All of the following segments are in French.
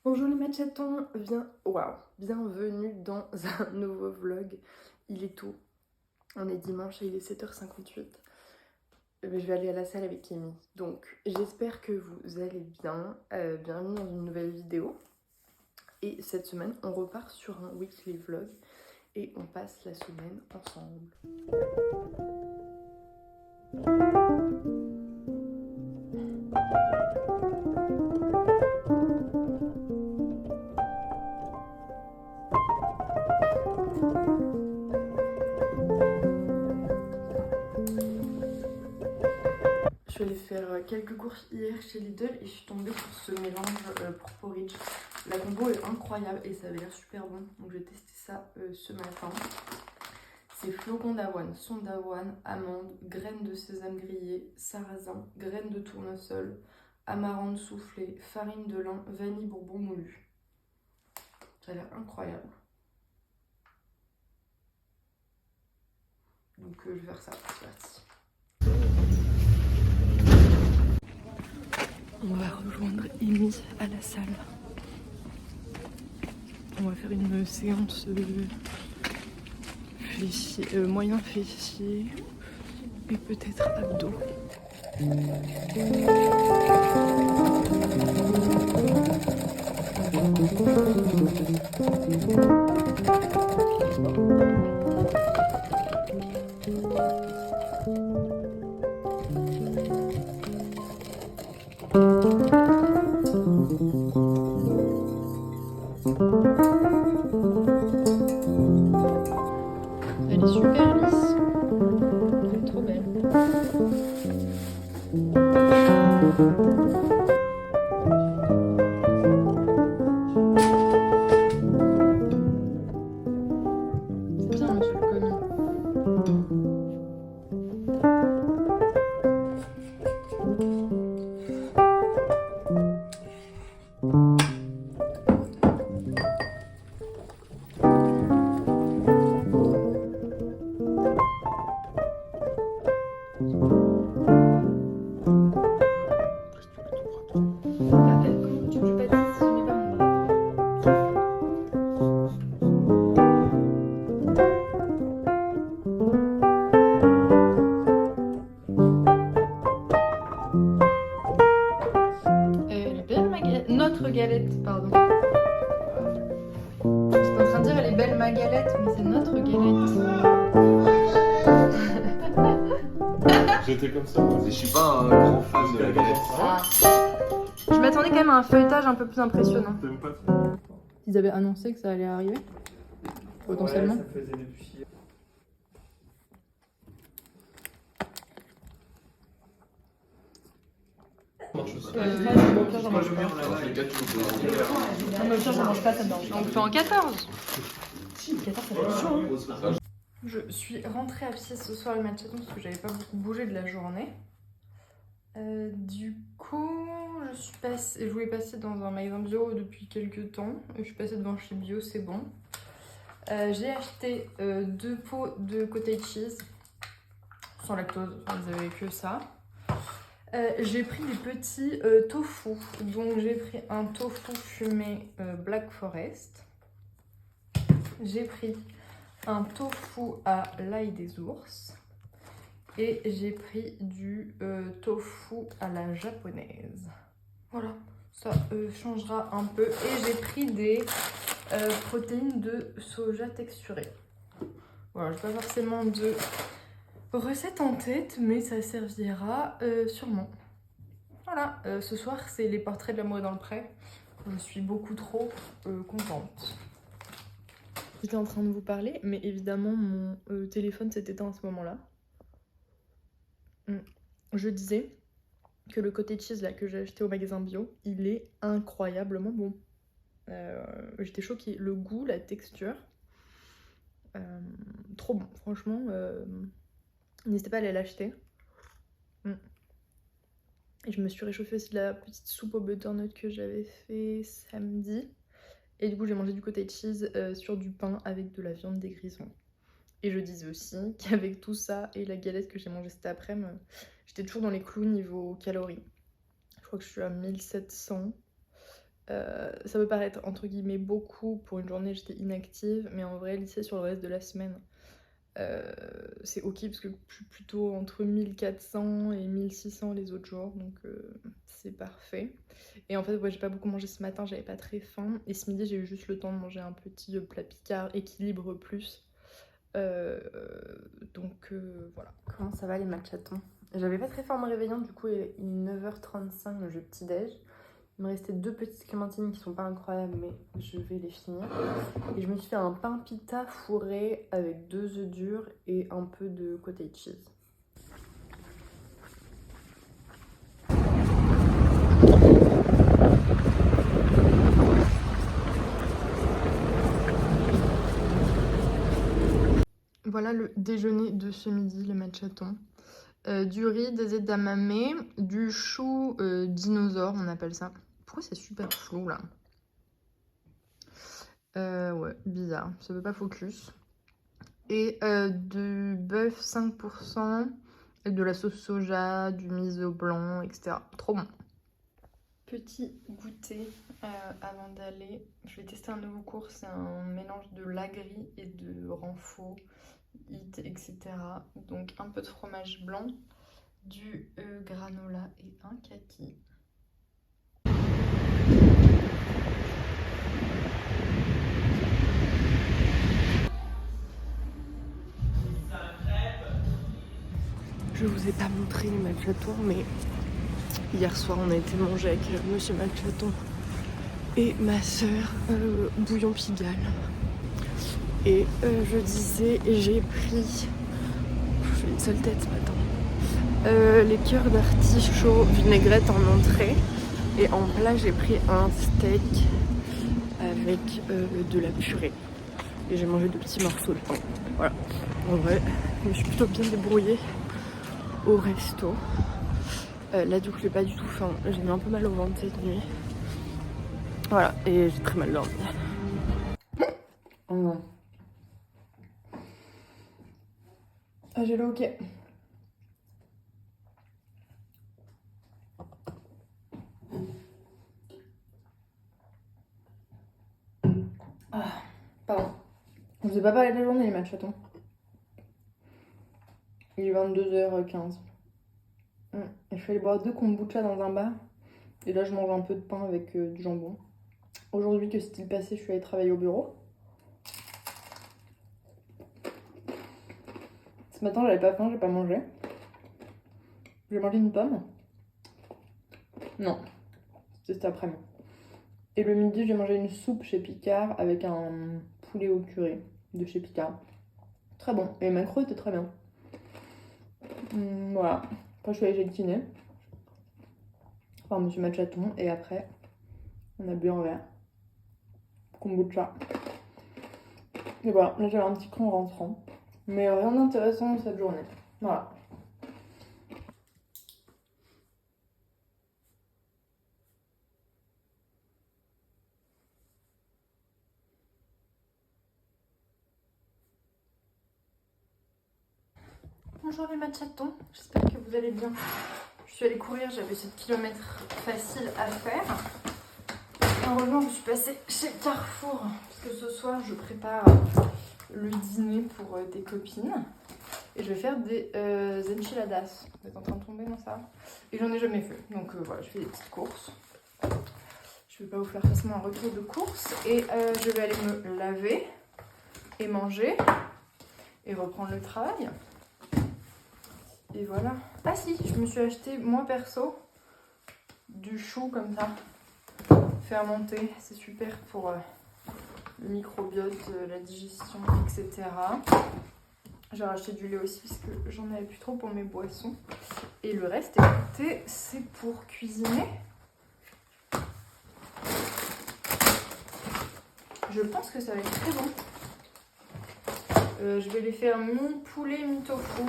Bonjour les machatons, bienvenue dans un nouveau vlog. Il est tôt, on est dimanche et il est 7h58. Je vais aller à la salle avec Amy. Donc j'espère que vous allez bien. Bienvenue dans une nouvelle vidéo. Et cette semaine, on repart sur un weekly vlog et on passe la semaine ensemble. Je suis allée faire quelques courses hier chez Lidl et je suis tombée sur ce mélange pour porridge. La combo est incroyable et ça avait l'air super bon. Donc j'ai testé ça ce matin. C'est flocons d'avoine, sonde d'avoine, amandes, graines de sésame grillées, sarrasin, graines de tournesol, amarante soufflée, farine de lin, vanille bourbon moulu. Ça a l'air incroyable. Donc je vais faire ça, c'est parti. On va rejoindre Amy à la salle. On va faire une séance moyen fessier et peut-être abdos. Elle est super lisse. Elle est trop belle. C'est bien, monsieur le commis. Notre galette, pardon. J'étais en train de dire elle est belle ma galette, mais c'est notre galette. J'étais comme ça. Je suis pas un grand fan de la galette. Ah. Je m'attendais quand même à un feuilletage un peu plus impressionnant. T'aimes pas? Ils avaient annoncé que ça allait arriver, potentiellement. Ouais, ça faisait depuis. Moi j'en mange pas ça dedans. On le fait en 14. 14 ça fait chaud. Je suis rentrée à pied ce soir le matin parce que j'avais pas beaucoup bougé de la journée. Du coup, je voulais passer dans un magasin bio depuis quelques temps. Je suis passée devant chez Bio, c'est bon. J'ai acheté 2 pots de cottage cheese sans lactose, ils avaient que ça. J'ai pris des petits tofu, donc j'ai pris un tofu fumé Black Forest. J'ai pris un tofu à l'ail des ours. Et j'ai pris du tofu à la japonaise. Voilà, ça changera un peu. Et j'ai pris des protéines de soja texturées. Voilà, j'ai pas forcément de recette en tête, mais ça servira sûrement. Voilà, ce soir c'est les portraits de l'amour est dans le pré. Je suis beaucoup trop contente. J'étais en train de vous parler, mais évidemment mon téléphone s'est éteint à ce moment-là. Je disais que le cottage cheese là que j'ai acheté au magasin bio, il est incroyablement bon. J'étais choquée, le goût, la texture, trop bon. Franchement, n'hésitez pas à aller l'acheter. Et je me suis réchauffée aussi de la petite soupe au butternut que j'avais fait samedi. Et du coup j'ai mangé du cottage cheese sur du pain avec de la viande des grisons. Et je disais aussi qu'avec tout ça et la galette que j'ai mangée cet après-midi, j'étais toujours dans les clous niveau calories. Je crois que je suis à 1700. Ça peut paraître entre guillemets beaucoup pour une journée j'étais inactive, mais en vrai lycée sur le reste de la semaine c'est ok parce que je suis plutôt entre 1400 et 1600 les autres jours, donc c'est parfait. Et en fait ouais, j'ai pas beaucoup mangé ce matin, j'avais pas très faim, et ce midi j'ai eu juste le temps de manger un petit plat Picard équilibre plus. Donc voilà. Comment ça va les matchatons? J'avais pas très faim en me réveillant, du coup il est 9h35 le petit déj. Il me restait 2 petites clémentines qui sont pas incroyables, mais je vais les finir. Et je me suis fait un pain pita fourré avec 2 œufs durs et un peu de cottage cheese. Voilà le déjeuner de ce midi, les matchatons. Du riz, des edamame, du chou dinosaure, on appelle ça. Pourquoi c'est super flou là? Ouais, bizarre, ça veut pas focus. Et du bœuf 5%, et de la sauce soja, du miso blanc, etc. Trop bon. Petit goûter avant d'aller. Je vais tester un nouveau cours, c'est un mélange de lagri et de renfort, hit, etc. Donc un peu de fromage blanc, du granola et un kaki. Je vous ai pas montré les matchatons, mais hier soir on a été manger avec monsieur Matchaton et ma soeur bouillon Pigalle. Et je disais, j'ai pris, je fais une seule tête ce matin, les cœurs d'artichaut vinaigrette en entrée, et en plat j'ai pris un steak avec de la purée. Et j'ai mangé 2 petits morceaux de pain. Voilà. En vrai, je me suis plutôt bien débrouillée au resto. Là du coup j'ai pas du tout faim. J'ai eu un peu mal au ventre cette nuit. Voilà, et j'ai très mal dormi. Oh non. Ah j'ai le hoquet. Ah, pardon. Je vous ai pas parlé de la journée les matchatons. Il est 22h15. Et je suis allée boire 2 kombucha dans un bar. Et là je mange un peu de pain avec du jambon. Aujourd'hui, que s'est-il passé? Je suis allée travailler au bureau. Ce matin j'avais pas faim, j'ai pas mangé. J'ai mangé une pomme. Non, c'était cet après-midi. Et le midi j'ai mangé une soupe chez Picard avec un poulet au curry de chez Picard. Très bon, et ma croûte était très bien. Voilà, après je suis allée chez le kiné. Enfin monsieur Matchaton, et après on a bu un verre. Kombucha. Et voilà, là j'avais un petit cran en rentrant. Mais rien d'intéressant cette journée. Voilà. Bonjour les matchatons, j'espère que vous allez bien. Je suis allée courir, j'avais 7 km facile à faire. Heureusement, je suis passée chez Carrefour parce que ce soir je prépare le dîner pour des copines et je vais faire des enchiladas. Vous êtes en train de tomber dans ça? Et j'en ai jamais fait, donc voilà, je fais des petites courses. Je vais pas vous faire forcément un retour de course et je vais aller me laver et manger et reprendre le travail. Et voilà. Ah si, je me suis acheté, moi perso, du chou comme ça, fermenté. C'est super pour le microbiote, la digestion, etc. J'ai racheté du lait aussi parce que j'en avais plus trop pour mes boissons. Et le reste, écoutez, c'est pour cuisiner. Je pense que ça va être très bon. Je vais les faire mi-poulet, mi-tofu.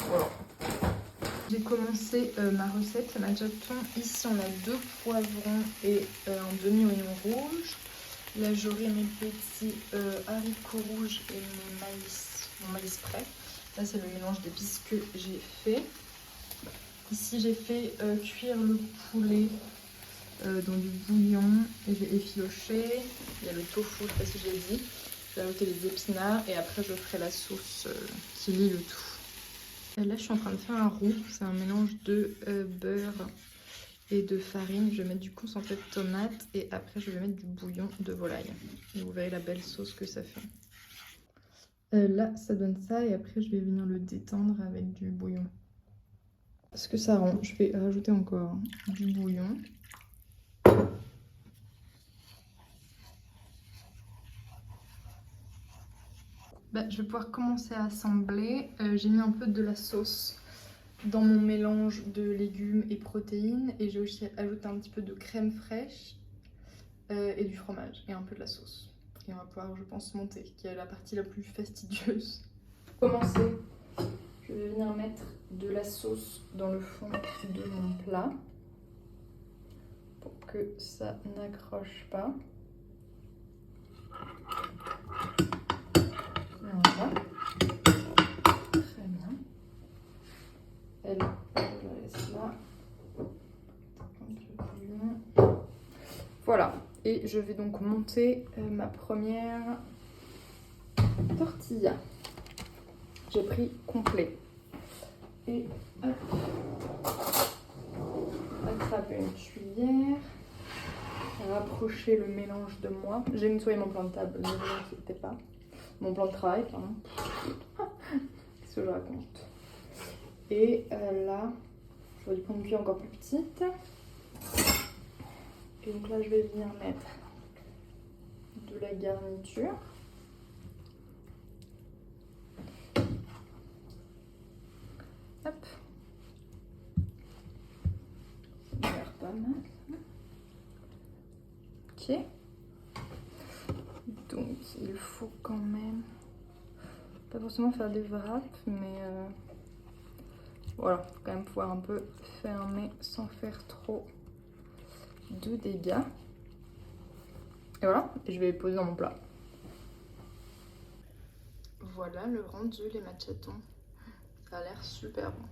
Voilà. J'ai commencé ma recette, ma matchaton. Ici on a 2 poivrons et un demi-oignon rouge. Là j'aurai mes petits haricots rouges et mon maïs frais. Là c'est le mélange d'épices que j'ai fait. Ici j'ai fait cuire le poulet dans du bouillon et j'ai effiloché. Il y a le tofu, je sais pas si j'ai dit. Je vais ajouter les épinards et après je ferai la sauce qui lie le tout. Et là je suis en train de faire un roux, c'est un mélange de beurre et de farine. Je vais mettre du concentré de tomate et après je vais mettre du bouillon de volaille. Et vous verrez la belle sauce que ça fait. Là ça donne ça et après je vais venir le détendre avec du bouillon. Ce que ça rend, je vais rajouter encore du bouillon. Je vais pouvoir commencer à assembler. J'ai mis un peu de la sauce dans mon mélange de légumes et protéines. Et j'ai aussi ajouté un petit peu de crème fraîche et du fromage et un peu de la sauce. Et on va pouvoir, je pense, monter, qui est la partie la plus fastidieuse. Pour commencer, je vais venir mettre de la sauce dans le fond de mon plat pour que ça n'accroche pas. Voilà. Très bien. Elle, je la laisse là. Voilà. Et je vais donc monter ma première tortilla. J'ai pris complet. Et hop. Attraper une cuillère. Rapprocher le mélange de moi. J'ai nettoyé mon plan de table, ne vous inquiétez pas. Mon plan de travail, pardon. Qu'est-ce que je raconte? Et là, j'aurais dû prendre une cuillère encore plus petite. Et donc là, je vais venir mettre de la garniture. Hop. Ça a l'air pas mal. Ok. Donc il faut quand même pas forcément faire des wraps, mais voilà, faut quand même pouvoir un peu fermer sans faire trop de dégâts. Et voilà, et je vais les poser dans mon plat. Voilà le rendu, les machetons. Ça a l'air super bon.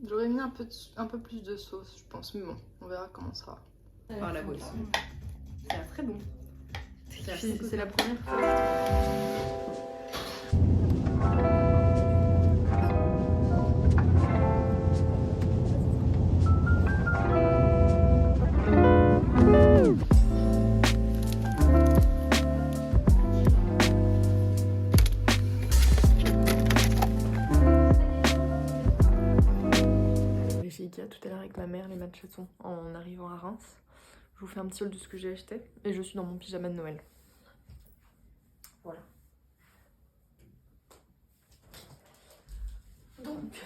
J'aurais mis un peu plus de sauce, je pense, mais bon, on verra comment ça sera. Par la boîte. Ça a l'air très bon. C'est la première fois. Chez Ikea tout à l'heure avec ma mère, les machetons, en arrivant à Reims. Je vous fais un petit haul de ce que j'ai acheté et je suis dans mon pyjama de Noël. Voilà. Donc,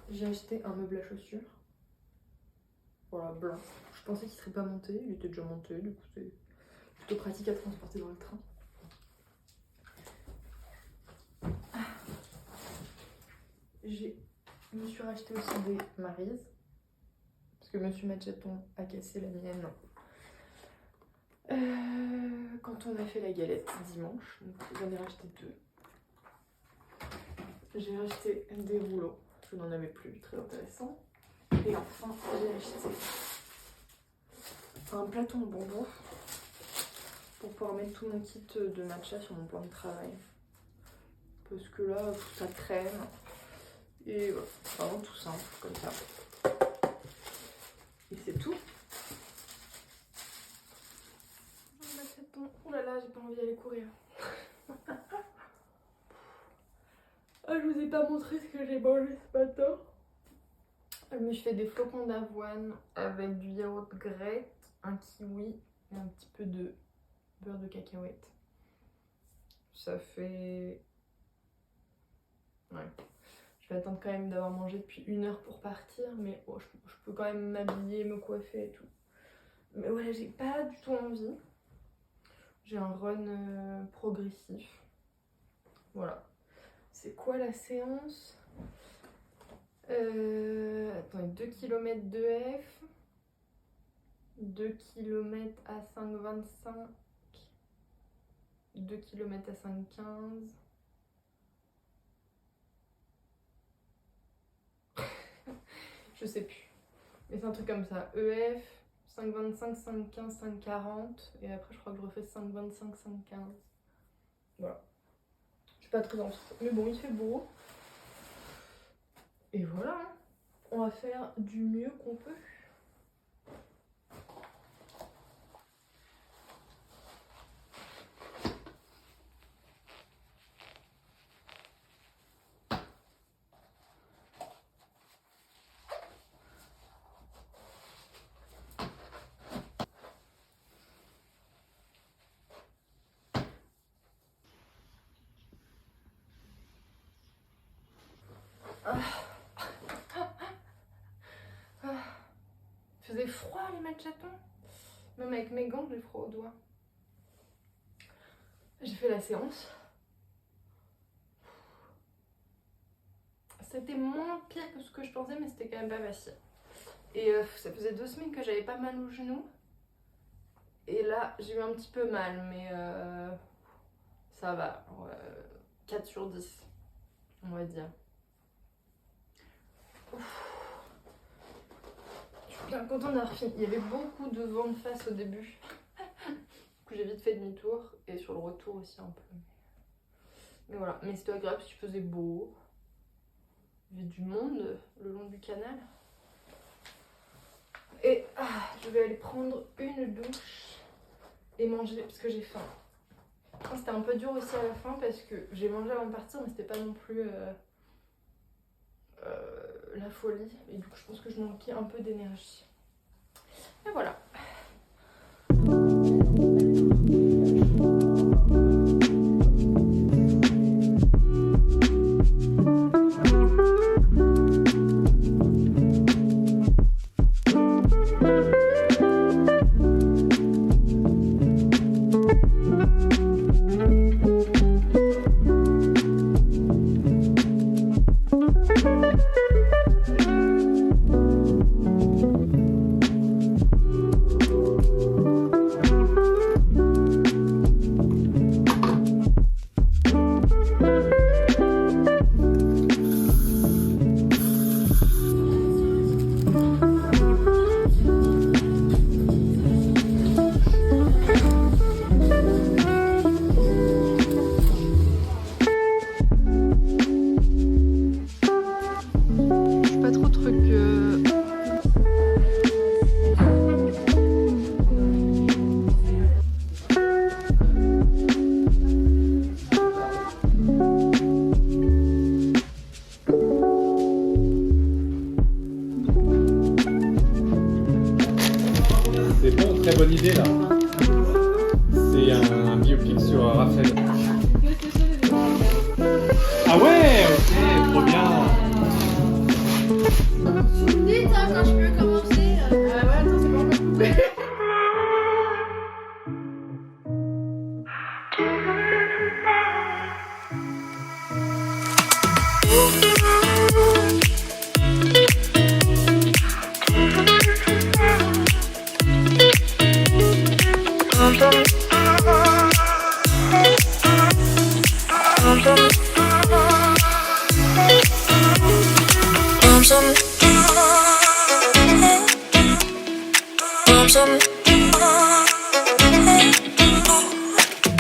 j'ai acheté un meuble à chaussures. Voilà, blanc. Je pensais qu'il serait pas monté, il était déjà monté, du coup c'est plutôt pratique à transporter dans le train. Je me suis racheté aussi des Maryse. Parce que Monsieur Macheton a cassé la mienne quand on a fait la galette dimanche. Donc j'en ai racheté 2. J'ai racheté des rouleaux. Je n'en avais plus, très intéressant. Et enfin, j'ai acheté un plateau en bambou pour pouvoir mettre tout mon kit de matcha sur mon plan de travail. Parce que là, ça traîne. Et voilà, vraiment tout simple, comme ça. Et c'est tout. Oh là là, j'ai pas envie d'aller courir. Ah, je vous ai pas montré ce que j'ai mangé ce matin. Je me suis fait des flocons d'avoine avec du yaourt grec, un kiwi et un petit peu de beurre de cacahuète. Ça fait... Ouais. Je vais attendre quand même d'avoir mangé depuis 1 heure pour partir, mais oh, je peux quand même m'habiller, me coiffer et tout. Mais voilà, j'ai pas du tout envie. J'ai un run progressif. Voilà. C'est quoi la séance? Attends, 2 km de F. 2 km à 5,25. 2 km à 5,15. Je sais plus. Mais c'est un truc comme ça, EF, 5,25, 5,15, 5,40 et après je crois que je refais 5,25, 5,15. Voilà. Je suis pas très envie, mais bon il fait beau. Et voilà, hein. On va faire du mieux qu'on peut. Il faisait froid les matchatons. Même avec mes gants, j'ai froid aux doigts. J'ai fait la séance. C'était moins pire que ce que je pensais, mais c'était quand même pas facile. Et ça faisait 2 semaines que j'avais pas mal au genou. Et là, j'ai eu un petit peu mal, mais ça va. 4 sur 10, on va dire. Ouf. Je suis bien contente d'avoir fini. Il y avait beaucoup de vent de face au début. Du coup, j'ai vite fait demi-tour. Et sur le retour aussi un peu. Mais voilà. Mais c'était agréable parce qu'il faisait beau. Il y avait du monde le long du canal. Et je vais aller prendre une douche et manger parce que j'ai faim. C'était un peu dur aussi à la fin parce que j'ai mangé avant de partir, mais c'était pas non plus la folie. Et du coup, je pense que je manquais un peu d'énergie. Et voilà. Très bonne idée là. C'est un biopic sur Raphaël. Ah ouais, ok, trop bien. Tu me dis quand je peux commencer. Ouais, attends, c'est pas encore coupé. Some